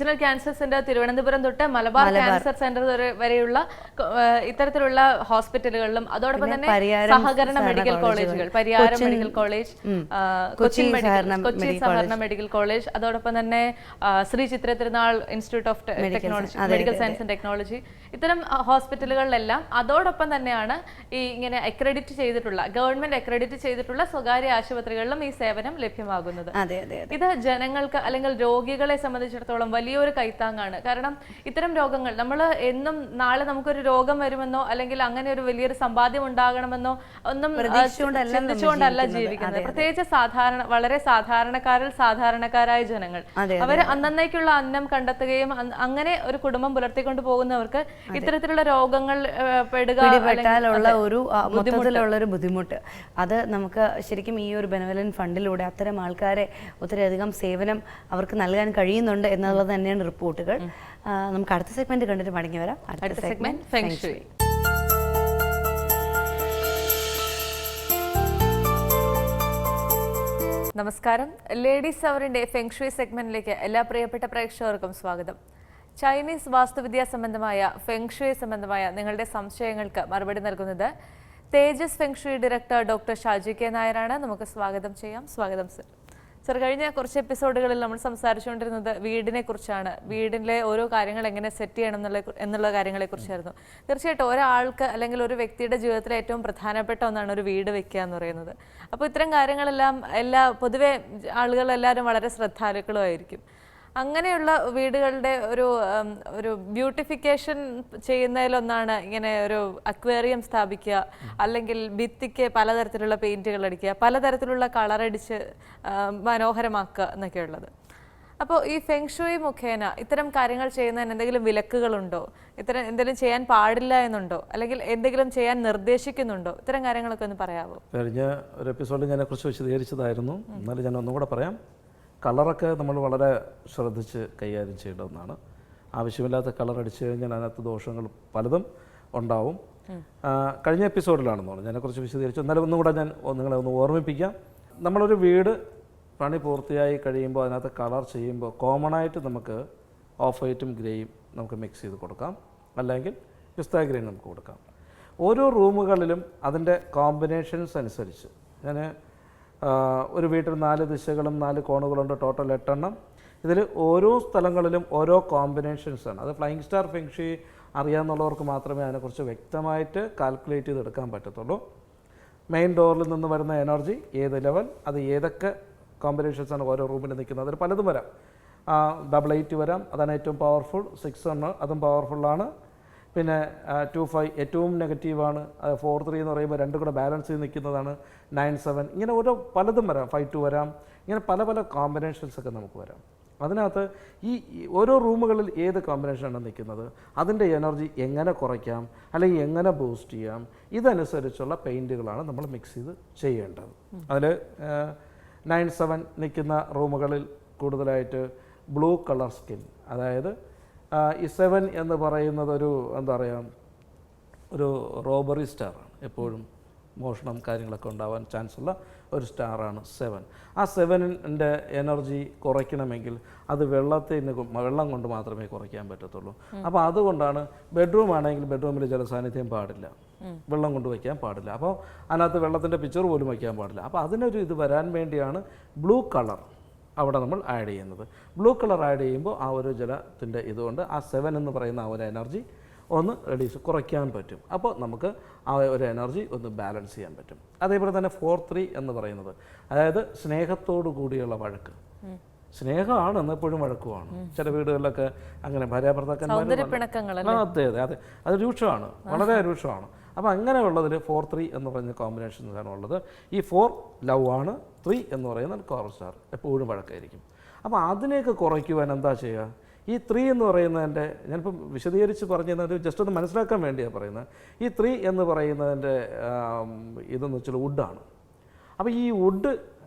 Regional cancer centre Thiruvananthapuram തൊട്ട് Malabar cancer centre വരെയുള്ള ഇത്തരത്തിലുള്ള ഹോസ്പിറ്റലുകളിലും അതോടൊപ്പം തന്നെ സഹകരണ മെഡിക്കൽ കോളേജുകൾ, പരിയാരം മെഡിക്കൽ കോളേജ്, കൊച്ചി സഹകരണ മെഡിക്കൽ കോളേജ്, അതോടൊപ്പം തന്നെ ശ്രീ ചിത്ര തിരുനാൾ institute of technology, medical science and technology, ഇത്തരം ഹോസ്പിറ്റലുകളിലെല്ലാം അതോടൊപ്പം തന്നെയാണ് ഈ ഇങ്ങനെ അക്രഡിറ്റ് ചെയ്തിട്ടുള്ള ഗവൺമെന്റ് അക്രഡിറ്റ് ചെയ്തിട്ടുള്ള സ്വകാര്യ ആശുപത്രികളിലും ഈ സേവനം ലഭ്യമാകുന്നത്. ഇത് ജനങ്ങൾക്ക് അല്ലെങ്കിൽ രോഗികളെ സംബന്ധിച്ചിടത്തോളം വലിയൊരു കൈത്താങ്ങാണ്. കാരണം ഇത്തരം രോഗങ്ങൾ നമ്മൾ എന്നും നാളെ നമുക്കൊരു രോഗം വരുമെന്നോ അല്ലെങ്കിൽ അങ്ങനെ ഒരു വലിയൊരു സമ്പാദ്യം ഉണ്ടാകണമെന്നോ ഒന്നും ചിന്തിച്ചുകൊണ്ടല്ല ജീവിക്കുന്നത്. പ്രത്യേകിച്ച് വളരെ സാധാരണക്കാരായ ജനങ്ങൾ അവർ അന്നേക്കുള്ള അന്നം കണ്ടെത്തുകയും അങ്ങനെ ഒരു കുടുംബം പുലർത്തിക്കൊണ്ട് പോകുന്നവർക്ക് ഇത്തരത്തിലുള്ള രോഗങ്ങൾ പെടുകയുള്ള ഒരു മൊത്തത്തിലുള്ള ഒരു ബുദ്ധിമുട്ട്, അത് നമുക്ക് ശരിക്കും ഈ ഒരു ബെനവലന്റ് ഫണ്ടിലൂടെ അത്തരം ആൾക്കാരെ ഒത്തിരിയധികം സേവനം അവർക്ക് നൽകാൻ കഴിയുന്നുണ്ട് എന്നുള്ളത് തന്നെയാണ് റിപ്പോർട്ടുകൾ. നമുക്ക് അടുത്ത സെഗ്മെന്റ് കണ്ടിട്ട് മടങ്ങി വരാം. അടുത്ത സെഗ്മെന്റ് ഫെങ് ഷുയി. നമസ്കാരം. ലേഡീസ് അവറിന്റെ ഫെങ് ഷുയി സെഗ്മെന്റിലേക്ക് എല്ലാ പ്രിയപ്പെട്ട പ്രേക്ഷകർക്കും സ്വാഗതം. ചൈനീസ് വാസ്തുവിദ്യാ സംബന്ധമായ ഫെങ് ഷുയി സംബന്ധമായ നിങ്ങളുടെ സംശയങ്ങൾക്ക് മറുപടി നൽകുന്നത് Tejas feng shui director doctor Shaji K നായരാണ്. നമുക്ക് സ്വാഗതം ചെയ്യാം. സ്വാഗതം സർ. സർ, കഴിഞ്ഞ കുറച്ച് എപ്പിസോഡുകളിൽ നമ്മൾ സംസാരിച്ചുകൊണ്ടിരുന്നത് വീടിനെ കുറിച്ചാണ്. വീടിലെ ഓരോ കാര്യങ്ങൾ എങ്ങനെ സെറ്റ് ചെയ്യണം എന്നുള്ള കാര്യങ്ങളെ കുറിച്ചായിരുന്നു. തീർച്ചയായിട്ടും ഒരാൾക്ക് അല്ലെങ്കിൽ ഒരു വ്യക്തിയുടെ ജീവിതത്തിലെ ഏറ്റവും പ്രധാനപ്പെട്ട ഒന്നാണ് ഒരു വീട് വെക്കുക എന്ന് പറയുന്നത്. അപ്പോൾ ഇത്തരം കാര്യങ്ങളെല്ലാം പൊതുവെ ആളുകളെല്ലാവരും വളരെ ശ്രദ്ധാലുക്കളുമായിരിക്കും. അങ്ങനെയുള്ള വീടുകളുടെ ഒരു ബ്യൂട്ടിഫിക്കേഷൻ ചെയ്യുന്നതിലൊന്നാണ് ഇങ്ങനെ ഒരു അക്വേറിയം സ്ഥാപിക്കുക, അല്ലെങ്കിൽ ഭിത്തിക്ക് പലതരത്തിലുള്ള പെയിന്റുകൾ അടിക്കുക, പലതരത്തിലുള്ള കളറടിച്ച് മനോഹരമാക്കുക എന്നൊക്കെയുള്ളത്. അപ്പോൾ ഈ ഫെങ് ഷുയി മുഖേന ഇത്തരം കാര്യങ്ങൾ ചെയ്യുന്നതിന് എന്തെങ്കിലും വിലക്കുകളുണ്ടോ? ഇത്തരം എന്തെങ്കിലും ചെയ്യാൻ പാടില്ല എന്നുണ്ടോ? അല്ലെങ്കിൽ എന്തെങ്കിലും ചെയ്യാൻ നിർദ്ദേശിക്കുന്നുണ്ടോ? ഇത്തരം കാര്യങ്ങളൊക്കെ ഒന്ന് പറയാമോ? കഴിഞ്ഞ ഒരു എപ്പിസോഡിൽ ഞാൻ കുറിച്ച് വിശദീകരിച്ചതായിരുന്നു. എന്നാലും ഞാൻ ഒന്നും കൂടെ പറയാം. കളറൊക്കെ നമ്മൾ വളരെ ശ്രദ്ധിച്ച് കൈകാര്യം ചെയ്യേണ്ട ഒന്നാണ്. ആവശ്യമില്ലാത്ത കളർ അടിച്ചു കഴിഞ്ഞാൽ അതിനകത്ത് ദോഷങ്ങൾ പലതും ഉണ്ടാവും. കഴിഞ്ഞ എപ്പിസോഡിലാണെന്ന് പറഞ്ഞു അതിനെക്കുറിച്ച് വിശദീകരിച്ചു. എന്നാലും ഒന്നും കൂടെ ഞാൻ നിങ്ങളെ ഒന്ന് ഓർമ്മിപ്പിക്കാം. നമ്മളൊരു വീട് പണി പൂർത്തിയായി കഴിയുമ്പോൾ അതിനകത്ത് കളർ ചെയ്യുമ്പോൾ കോമണായിട്ട് നമുക്ക് ഓഫ് വൈറ്റും ഗ്രേയും നമുക്ക് മിക്സ് ചെയ്ത് കൊടുക്കാം, അല്ലെങ്കിൽ പിസ്ത ഗ്രേയും നമുക്ക് കൊടുക്കാം. ഓരോ റൂമുകളിലും അതിൻ്റെ കോമ്പിനേഷൻസ് അനുസരിച്ച് ഞാൻ ഒരു വീട്ടിൽ 4 ദിശകളും 4 കോണുകളുണ്ട്, ടോട്ടൽ 8 എണ്ണം. ഇതിൽ ഓരോ സ്ഥലങ്ങളിലും ഓരോ കോമ്പിനേഷൻസാണ്. അത് ഫ്ലൈയിങ് സ്റ്റാർ ഫെങ് ഷുയി അറിയാമെന്നുള്ളവർക്ക് മാത്രമേ അതിനെക്കുറിച്ച് വ്യക്തമായിട്ട് കാൽക്കുലേറ്റ് ചെയ്തെടുക്കാൻ പറ്റത്തുള്ളൂ. മെയിൻ ഡോറിൽ നിന്ന് വരുന്ന എനർജി ഏത് ലെവൽ, അത് ഏതൊക്കെ കോമ്പിനേഷൻസാണ് ഓരോ റൂമിൽ നിൽക്കുന്നത്. അതിൽ പലതും വരാം. 8 വരാം, അതാണ് ഏറ്റവും പവർഫുൾ. 6 അതും പവർഫുള്ളാണ്. പിന്നെ 2-5 ഏറ്റവും നെഗറ്റീവാണ്. 4-3 എന്ന് പറയുമ്പോൾ രണ്ടും കൂടെ ബാലൻസ് ചെയ്ത് നിൽക്കുന്നതാണ്. 9-7 ഇങ്ങനെ ഓരോ പലതും വരാം. 5-2 വരാം. ഇങ്ങനെ പല പല കോമ്പിനേഷൻസൊക്കെ നമുക്ക് വരാം. അതിനകത്ത് ഈ ഓരോ റൂമുകളിൽ ഏത് കോമ്പിനേഷനാണ് നിൽക്കുന്നത്, അതിൻ്റെ എനർജി എങ്ങനെ കുറയ്ക്കാം അല്ലെങ്കിൽ എങ്ങനെ ബൂസ്റ്റ് ചെയ്യാം, ഇതനുസരിച്ചുള്ള പെയിൻറ്റുകളാണ് നമ്മൾ മിക്സ് ചെയ്ത് ചെയ്യേണ്ടത്. അതിൽ 9-7 നിൽക്കുന്ന റൂമുകളിൽ കൂടുതലായിട്ട് ബ്ലൂ കളർ സ്കിൻ, അതായത് ഈ 7 എന്ന് പറയുന്നത് എന്താ പറയുക, ഒരു റോബറി സ്റ്റാറാണ്. എപ്പോഴും മോഷണം കാര്യങ്ങളൊക്കെ ഉണ്ടാവാൻ ചാൻസ് ഉള്ള ഒരു സ്റ്റാറാണ് 7. ആ 7ൻ്റെ എനർജി കുറയ്ക്കണമെങ്കിൽ അത് വെള്ളം കൊണ്ട് മാത്രമേ കുറയ്ക്കാൻ പറ്റത്തുള്ളൂ. അപ്പോൾ അതുകൊണ്ടാണ് ബെഡ്റൂം ആണെങ്കിൽ ബെഡ്റൂമിൽ ജലസാന്നിധ്യം പാടില്ല, വെള്ളം കൊണ്ട് വയ്ക്കാൻ പാടില്ല. അപ്പോൾ അതിനകത്ത് വെള്ളത്തിൻ്റെ പിക്ചർ പോലും വയ്ക്കാൻ പാടില്ല. അപ്പോൾ അതിനൊരു ഇത് വരാൻ വേണ്ടിയാണ് ബ്ലൂ കളർ അവിടെ നമ്മൾ ആഡ് ചെയ്യുന്നത്. ബ്ലൂ കളർ ആഡ് ചെയ്യുമ്പോൾ ആ ഒരു ജലത്തിൻ്റെ ഇതുകൊണ്ട് ആ 7 എന്ന് പറയുന്ന ആ ഒരു എനർജി ഒന്ന് കുറയ്ക്കാൻ പറ്റും. അപ്പോൾ നമുക്ക് ആ ഒരു എനർജി ഒന്ന് ബാലൻസ് ചെയ്യാൻ പറ്റും. അതേപോലെ തന്നെ 4-3 എന്ന് പറയുന്നത്, അതായത് സ്നേഹത്തോടു കൂടിയുള്ള വഴക്ക്. സ്നേഹമാണ് എന്നെപ്പോഴും വഴക്കുമാണ്. ചില വീടുകളിലൊക്കെ അങ്ങനെ ഭാര്യാഭർത്താക്കന്മാർ, അതെ അതെ അതെ, അത് രൂക്ഷമാണ്, വളരെ രൂക്ഷമാണ്. അപ്പോൾ അങ്ങനെയുള്ളതിൽ 4-3 എന്ന് പറയുന്ന കോമ്പിനേഷൻസാണ് ഉള്ളത്. ഈ 4 ലവ് ആണ്, 3 എന്ന് പറയുന്നത് കോറൽ സ്റ്റാർ, എപ്പോഴും വഴക്കായിരിക്കും. അപ്പോൾ അതിനെയൊക്കെ കുറയ്ക്കുവാൻ എന്താ ചെയ്യുക? ഈ 3 എന്ന് പറയുന്നതിൻ്റെ, ഞാനിപ്പം വിശദീകരിച്ച് പറഞ്ഞത് ജസ്റ്റ് ഒന്ന് മനസ്സിലാക്കാൻ വേണ്ടിയാണ് പറയുന്നത്. ഈ 3 എന്ന് പറയുന്നതിൻ്റെ ഇതെന്ന് വെച്ചാൽ വുഡാണ്. അപ്പോൾ ഈ വുഡ്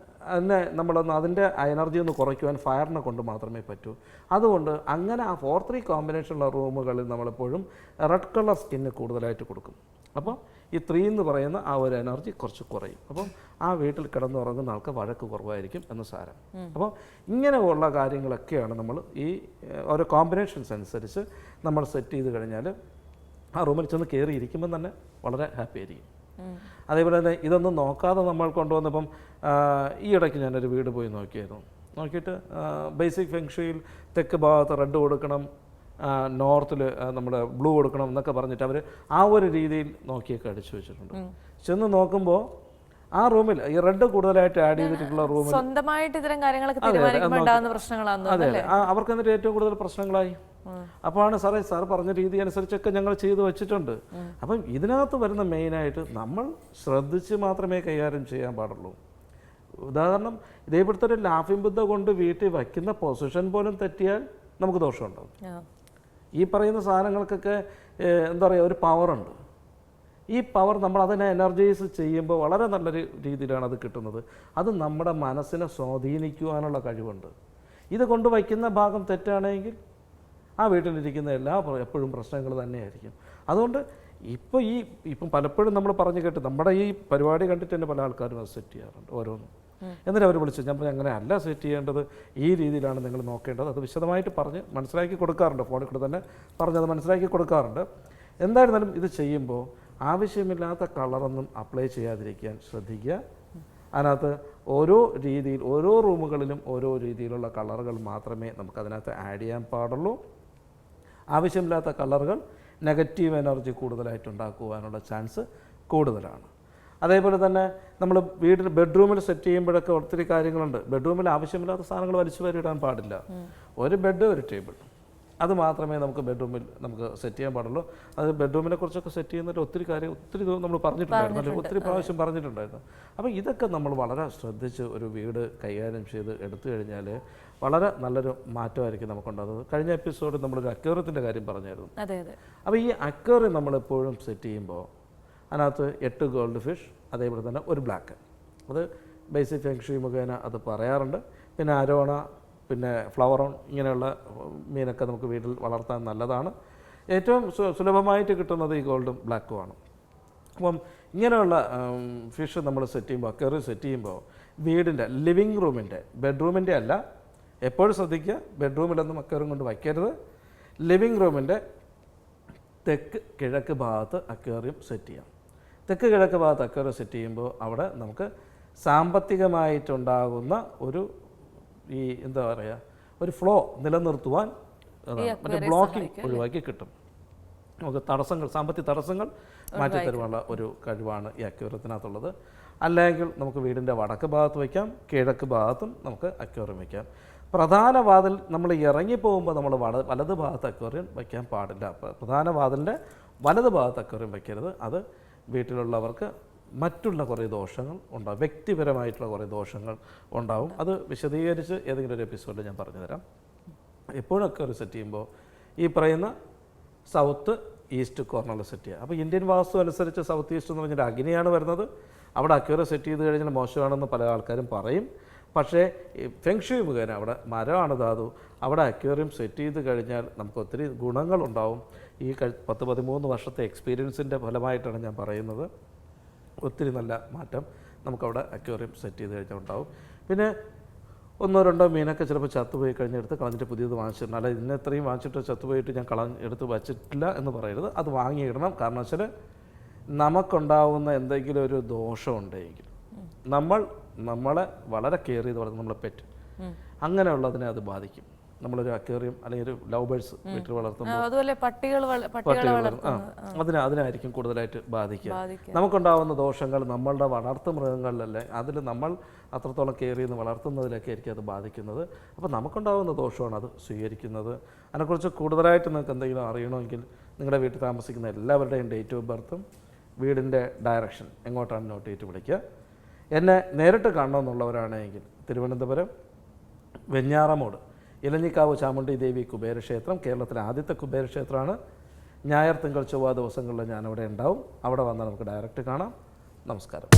അതിനെ നമ്മളൊന്ന് അതിൻ്റെ എനർജി ഒന്ന് കുറയ്ക്കുവാൻ ഫയറിനെ കൊണ്ട് മാത്രമേ പറ്റൂ. അതുകൊണ്ട് അങ്ങനെ ആ 4-3 കോമ്പിനേഷനുള്ള റൂമുകളിൽ നമ്മളെപ്പോഴും റെഡ് കളർ സ്കിന്ന് കൂടുതലായിട്ട് കൊടുക്കും. അപ്പോൾ ഈ 3 എന്ന് പറയുന്ന ആ ഒരു എനർജി കുറച്ച് കുറയും. അപ്പം ആ വീട്ടിൽ കിടന്നുറങ്ങുന്ന ആൾക്ക് വഴക്ക് കുറവായിരിക്കും എന്ന് സാരം. അപ്പോൾ ഇങ്ങനെയുള്ള കാര്യങ്ങളൊക്കെയാണ് നമ്മൾ ഈ ഓരോ കോമ്പിനേഷൻസ് അനുസരിച്ച് നമ്മൾ സെറ്റ് ചെയ്ത് കഴിഞ്ഞാൽ ആ റൂമിൽ ചെന്ന് കയറി ഇരിക്കുമ്പോൾ തന്നെ വളരെ ഹാപ്പി ആയിരിക്കും. അതേപോലെ തന്നെ ഇതൊന്നും നോക്കാതെ നമ്മൾ കൊണ്ടുവന്നപ്പം ഈ ഇടയ്ക്ക് ഞാനൊരു വീട് പോയി നോക്കിയിട്ട് ബേസിക് ഫെങ്ഷുയിൽ തെക്ക് ഭാഗത്ത് റെഡ് കൊടുക്കണം, നോർത്തിൽ നമ്മുടെ ബ്ലൂ കൊടുക്കണം എന്നൊക്കെ പറഞ്ഞിട്ട് അവർ ആ ഒരു രീതിയിൽ നോക്കിയൊക്കെ അടിച്ചു വെച്ചിട്ടുണ്ട്. ചെന്ന് നോക്കുമ്പോൾ ആ റൂമിൽ ഈ റെഡ് കൂടുതലായിട്ട് ആഡ് ചെയ്തിട്ടുള്ള റൂമിൽ സ്വന്തമായിട്ട് ഇത്തരം കാര്യങ്ങളൊക്കെ തീരുമാനിക്കുമ്പോൾ ഉണ്ടാകുന്ന പ്രശ്നങ്ങളാണ്. അതെ, അവർക്ക് എന്നിട്ട് ഏറ്റവും കൂടുതൽ പ്രശ്നങ്ങളായി. അപ്പോഴാണ് സാർ പറഞ്ഞ രീതി അനുസരിച്ചൊക്കെ ഞങ്ങൾ ചെയ്തു വെച്ചിട്ടുണ്ട്. അപ്പം ഇതിനകത്ത് വരുന്ന മെയിനായിട്ട് നമ്മൾ ശ്രദ്ധിച്ച് മാത്രമേ കൈകാര്യം ചെയ്യാൻ പാടുള്ളൂ. ഉദാഹരണം, ഇതേപോലത്തെ ഒരു ലാഫിംഗ് ബുദ്ധ കൊണ്ട് വീട്ടിൽ വയ്ക്കുന്ന പൊസിഷൻ പോലും തെറ്റിയാൽ നമുക്ക് ദോഷമുണ്ടാകും. ഈ പറയുന്ന സാധനങ്ങൾക്കൊക്കെ എന്താ പറയുക, ഒരു പവറുണ്ട്. ഈ പവർ നമ്മൾ അതിനെ എനർജൈസ് ചെയ്യുമ്പോൾ വളരെ നല്ലൊരു രീതിയിലാണ് അത് കിട്ടുന്നത്. അത് നമ്മുടെ മനസ്സിനെ സ്വാധീനിക്കുവാനുള്ള കഴിവുണ്ട്. ഇത് കൊണ്ട് വയ്ക്കുന്ന ഭാഗം തെറ്റാണെങ്കിൽ ആ വീട്ടിലിരിക്കുന്ന എപ്പോഴും പ്രശ്നങ്ങൾ തന്നെയായിരിക്കും. അതുകൊണ്ട് ഇപ്പം പലപ്പോഴും നമ്മൾ പറഞ്ഞു കേട്ട് നമ്മുടെ ഈ പരിപാടി കണ്ടിട്ട് തന്നെ പല ആൾക്കാരും അത് സെറ്റ് ചെയ്യാറുണ്ട് ഓരോന്നും. എന്നിട്ട് അവർ വിളിച്ചു, ഞാൻ പറഞ്ഞു അങ്ങനെ അല്ല സെറ്റ് ചെയ്യേണ്ടത്, ഈ രീതിയിലാണ് നിങ്ങൾ നോക്കേണ്ടത്. അത് വിശദമായിട്ട് പറഞ്ഞ് മനസ്സിലാക്കി കൊടുക്കാറുണ്ട്, ഫോണിൽ കൂടെ തന്നെ പറഞ്ഞത് മനസ്സിലാക്കി കൊടുക്കാറുണ്ട്. എന്തായിരുന്നാലും ഇത് ചെയ്യുമ്പോൾ ആവശ്യമില്ലാത്ത കളറൊന്നും അപ്ലൈ ചെയ്യാതിരിക്കാൻ ശ്രദ്ധിക്കുക. അതിനകത്ത് ഓരോ റൂമുകളിലും ഓരോ രീതിയിലുള്ള കളറുകൾ മാത്രമേ നമുക്കതിനകത്ത് ആഡ് ചെയ്യാൻ പാടുള്ളൂ. ആവശ്യമില്ലാത്ത കളറുകൾ നെഗറ്റീവ് എനർജി കൂടുതലായിട്ടുണ്ടാക്കുവാനുള്ള ചാൻസ് കൂടുതലാണ്. അതേപോലെ തന്നെ നമ്മൾ വീട്ടിൽ ബെഡ്റൂമിൽ സെറ്റ് ചെയ്യുമ്പോഴൊക്കെ ഒത്തിരി കാര്യങ്ങളുണ്ട്. ബെഡ്റൂമിൽ ആവശ്യമില്ലാത്ത സാധനങ്ങൾ വലിച്ചു വരിയിടാൻ പാടില്ല. ഒരു ബെഡ്, ഒരു ടേബിൾ, അത് മാത്രമേ നമുക്ക് ബെഡ്റൂമിൽ നമുക്ക് സെറ്റ് ചെയ്യാൻ പാടുള്ളൂ. അത് ബെഡ്റൂമിനെ കുറിച്ചൊക്കെ സെറ്റ് ചെയ്യുന്നതിൽ ഒത്തിരി നമ്മൾ പറഞ്ഞിട്ടുണ്ടായിരുന്നു, ഒത്തിരി പ്രാവശ്യം പറഞ്ഞിട്ടുണ്ടായിരുന്നു. അപ്പോൾ ഇതൊക്കെ നമ്മൾ വളരെ ശ്രദ്ധിച്ച് ഒരു വീട് കൈകാര്യം ചെയ്ത് എടുത്തു കഴിഞ്ഞാൽ വളരെ നല്ലൊരു മാറ്റമായിരിക്കും നമുക്കുണ്ടാകുന്നത്. കഴിഞ്ഞ എപ്പിസോഡിൽ നമ്മളൊരു അക്വേറിയത്തിൻ്റെ കാര്യം പറഞ്ഞായിരുന്നു. അപ്പോൾ ഈ അക്വേറിയം നമ്മളെപ്പോഴും സെറ്റ് ചെയ്യുമ്പോൾ അതിനകത്ത് 8 ഗോൾഡ് ഫിഷ്, അതേപോലെ തന്നെ ഒരു ബ്ലാക്ക്, അത് ബേസിക് ഫെങ്ഷുയി മുഖേന അത് പറയാറുണ്ട്. പിന്നെ അരോണ, പിന്നെ ഫ്ലവറോൺ, ഇങ്ങനെയുള്ള മീനൊക്കെ നമുക്ക് വീട്ടിൽ വളർത്താൻ നല്ലതാണ്. ഏറ്റവും സുലഭമായിട്ട് കിട്ടുന്നത് ഈ ഗോൾഡും ബ്ലാക്കുമാണ്. അപ്പം ഇങ്ങനെയുള്ള ഫിഷ് നമ്മൾ സെറ്റ് ചെയ്യുമ്പോൾ, അക്വേറിയം സെറ്റ് ചെയ്യുമ്പോൾ വീടിൻ്റെ ലിവിങ് റൂമിൻ്റെ, ബെഡ്റൂമിൻ്റെ അല്ല, എപ്പോഴും ശ്രദ്ധിക്കുക, ബെഡ്റൂമിലൊന്നും അക്വേറിയം കൊണ്ട് വയ്ക്കരുത്. ലിവിങ് റൂമിൻ്റെ തെക്ക് കിഴക്ക് ഭാഗത്ത് അക്വേറിയം സെറ്റ് ചെയ്യാം. തെക്ക് കിഴക്ക് ഭാഗത്ത് അക്വേറിയം സെറ്റ് ചെയ്യുമ്പോൾ അവിടെ നമുക്ക് സാമ്പത്തികമായിട്ടുണ്ടാകുന്ന ഒരു എന്താ പറയുക, ഒരു ഫ്ലോ നിലനിർത്തുവാൻ മറ്റേ ബ്ലോക്കിംഗ് ഒഴിവാക്കി കിട്ടും. നമുക്ക് സാമ്പത്തിക തടസ്സങ്ങൾ മാറ്റിത്തരുവാനുള്ള ഒരു കഴിവാണ് ഈ അക്വേറിയത്തിനകത്തുള്ളത്. അല്ലെങ്കിൽ നമുക്ക് വീടിൻ്റെ വടക്ക് ഭാഗത്ത് വയ്ക്കാം, കിഴക്ക് ഭാഗത്തും നമുക്ക് അക്വേറിയം വയ്ക്കാം. പ്രധാന വാതിൽ നമ്മൾ ഇറങ്ങിപ്പോകുമ്പോൾ നമ്മൾ വലത് ഭാഗത്ത് അക്വേറിയം വയ്ക്കാൻ പാടില്ല. പ്രധാന വാതിലിൻ്റെ വലത് ഭാഗത്ത് അക്വേറിയം വയ്ക്കരുത്. അത് വീട്ടിലുള്ളവർക്ക് മറ്റുള്ള കുറേ ദോഷങ്ങൾ ഉണ്ടാകും, വ്യക്തിപരമായിട്ടുള്ള കുറേ ദോഷങ്ങൾ ഉണ്ടാവും. അത് വിശദീകരിച്ച് ഏതെങ്കിലും ഒരു എപ്പിസോഡിൽ ഞാൻ പറഞ്ഞുതരാം. എപ്പോഴും അക്വേറിയം സെറ്റ് ചെയ്യുമ്പോൾ ഈ പറയുന്ന സൗത്ത് ഈസ്റ്റ് കോർണറിൽ സെറ്റ് ചെയ്യുക. അപ്പോൾ ഇന്ത്യൻ വാസ്തു അനുസരിച്ച് സൗത്ത് ഈസ്റ്റ് എന്ന് പറഞ്ഞാൽ അഗ്നിയാണ് വരുന്നത്. അവിടെ അക്വേറിയം സെറ്റ് ചെയ്ത് കഴിഞ്ഞാൽ മോശമാണെന്ന് പല ആൾക്കാരും പറയും. പക്ഷേ ഫെങ്ഷുയി മുഖേന അവിടെ മരമാണ് ധാതു, അവിടെ അക്വേറിയം സെറ്റ് ചെയ്ത് കഴിഞ്ഞാൽ നമുക്ക് ഒത്തിരി ഗുണങ്ങളുണ്ടാവും. ഈ 10-13 വർഷത്തെ എക്സ്പീരിയൻസിൻ്റെ ഫലമായിട്ടാണ് ഞാൻ പറയുന്നത്. ഒത്തിരി നല്ല മാറ്റം നമുക്കവിടെ അക്വേറിയം സെറ്റ് ചെയ്ത് കഴിഞ്ഞാൽ ഉണ്ടാവും. പിന്നെ 1-2 മീനൊക്കെ ചിലപ്പോൾ ചത്തുപോയി കഴിഞ്ഞെടുത്ത് കളഞ്ഞിട്ട് പുതിയത് വാങ്ങിച്ചിട്ടുണ്ട്. അല്ല, ഇതിനെ എത്രയും വാങ്ങിച്ചിട്ട് ചത്തുപോയിട്ട് ഞാൻ എടുത്ത് വച്ചിട്ടില്ല എന്ന് പറയരുത്. അത് വാങ്ങിയിടണം. കാരണം വെച്ചാൽ നമുക്കുണ്ടാവുന്ന എന്തെങ്കിലും ഒരു ദോഷം ഉണ്ടെങ്കിൽ നമ്മളെ വളരെ കെയർ ചെയ്ത് വളർത്തുന്ന നമ്മളെ പെറ്റ്, അങ്ങനെയുള്ളതിനെ അത് ബാധിക്കും. നമ്മളൊരു അക്വേറിയം അല്ലെങ്കിൽ ഒരു ലവ് ബേർഡ്സ് വീട്ടിൽ വളർത്തുമ്പോൾ അതിനായിരിക്കും കൂടുതലായിട്ട് ബാധിക്കുക. നമുക്കുണ്ടാവുന്ന ദോഷങ്ങൾ നമ്മളുടെ വളർത്തു മൃഗങ്ങളിലല്ലേ, അതിൽ നമ്മൾ അത്രത്തോളം കെയർ ചെയ്ത് വളർത്തുന്നതിലൊക്കെ ആയിരിക്കും അത് ബാധിക്കുന്നത്. അപ്പോൾ നമുക്കുണ്ടാവുന്ന ദോഷമാണ് അത് സ്വീകരിക്കുന്നത്. അതിനെക്കുറിച്ച് കൂടുതലായിട്ട് നിങ്ങൾക്ക് എന്തെങ്കിലും അറിയണമെങ്കിൽ നിങ്ങളുടെ വീട്ടിൽ താമസിക്കുന്ന എല്ലാവരുടെയും ഡേറ്റ് ഓഫ് ബർത്തും വീടിൻ്റെ ഡയറക്ഷൻ എങ്ങോട്ടാണ് നോട്ട് ചെയ്തിട്ട് വിളിക്കുക. എന്നെ നേരിട്ട് കാണണമെന്നുള്ളവരാണെങ്കിൽ തിരുവനന്തപുരം വെഞ്ഞാറമൂട് ഇലഞ്ഞിക്കാവ് ചാമുണ്ഡി ദേവി കുബേരക്ഷേത്രം, കേരളത്തിലെ ആദ്യത്തെ കുബേരക്ഷേത്രമാണ്. ഞായർ, തിങ്കൾ, ചൊവ്വ ദിവസങ്ങളിൽ ഞാനവിടെ ഉണ്ടാവും. അവിടെ വന്നാൽ നമുക്ക് ഡയറക്റ്റ് കാണാം. നമസ്കാരം.